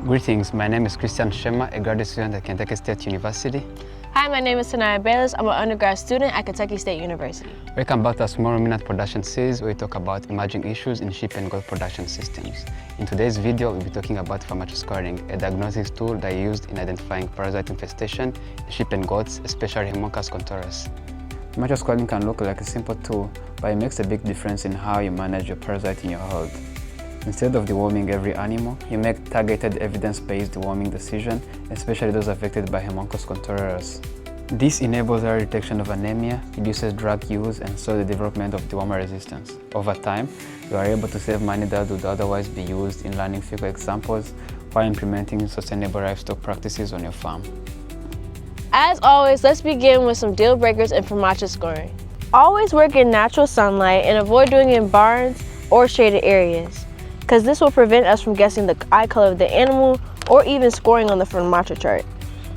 Greetings, my name is Christian Shema, a graduate student at Kentucky State University. Hi, my name is Tanaya Bayless. I'm an undergrad student at Kentucky State University. Welcome back to our small ruminant production series where we talk about emerging issues in sheep and goat production systems. In today's video, we'll be talking about FAMACHA scoring, a diagnostics tool that is used in identifying parasite infestation in sheep and goats, especially Haemonchus contortus. FAMACHA scoring can look like a simple tool, but it makes a big difference in how you manage your parasite in your herd. Instead of deworming every animal, you make targeted evidence-based deworming decisions, especially those affected by Haemonchus contortus. This enables early detection of anemia, reduces drug use, and so the development of dewormer resistance. Over time, you are able to save money that would otherwise be used in learning fecal examples while implementing sustainable livestock practices on your farm. As always, let's begin with some deal breakers in FAMACHA scoring. Always work in natural sunlight and avoid doing it in barns or shaded areas, because this will prevent us from guessing the eye color of the animal or even scoring on the FAMACHA chart.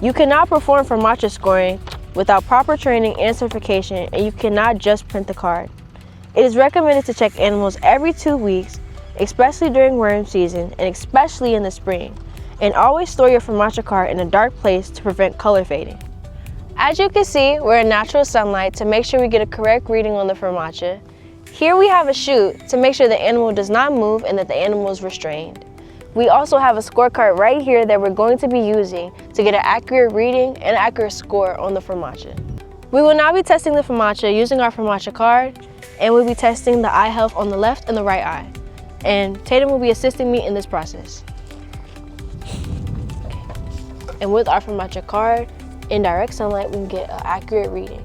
You cannot perform FAMACHA scoring without proper training and certification, and you cannot just print the card. It is recommended to check animals every 2 weeks, especially during worm season and especially in the spring. And always store your FAMACHA card in a dark place to prevent color fading. As you can see, we're in natural sunlight to make sure we get a correct reading on the FAMACHA. Here we have a chute to make sure the animal does not move and that the animal is restrained. We also have a scorecard right here that we're going to be using to get an accurate reading and accurate score on the FAMACHA. We will now be testing the FAMACHA using our FAMACHA card, and we'll be testing the eye health on the left and the right eye. And Tatum will be assisting me in this process. Okay. And with our FAMACHA card, in direct sunlight, we can get an accurate reading.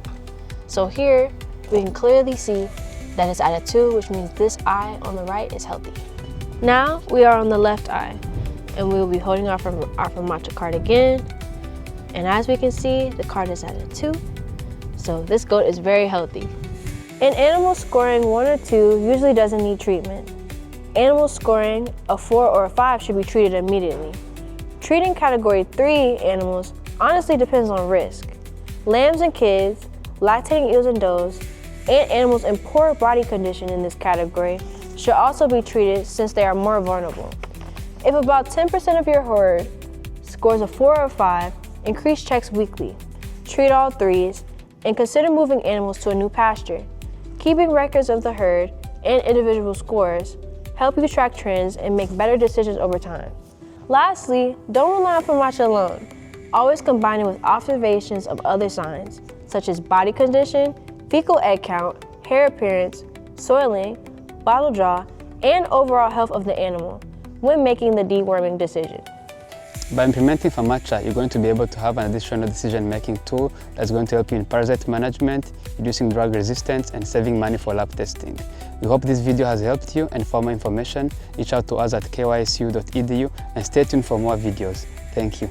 So here, we can clearly see that it's at a 2, which means this eye on the right is healthy. Now we are on the left eye, and we will be holding our FAMACHA card again. And as we can see, the card is at a 2, so this goat is very healthy. An animal scoring 1 or 2 usually doesn't need treatment. Animals scoring a 4 or a 5 should be treated immediately. Treating category 3 animals honestly depends on risk. Lambs and kids, lactating eels and does, and animals in poor body condition in this category should also be treated since they are more vulnerable. If about 10% of your herd scores a 4 or 5, increase checks weekly, treat all 3s, and consider moving animals to a new pasture. Keeping records of the herd and individual scores help you track trends and make better decisions over time. Lastly, don't rely on FAMACHA alone. Always combine it with observations of other signs, such as body condition, fecal egg count, hair appearance, soiling, bottle jaw, and overall health of the animal when making the deworming decision. By implementing FAMACHA, you're going to be able to have an additional decision-making tool that's going to help you in parasite management, reducing drug resistance, and saving money for lab testing. We hope this video has helped you, and for more information, reach out to us at KyStateU.edu and stay tuned for more videos. Thank you.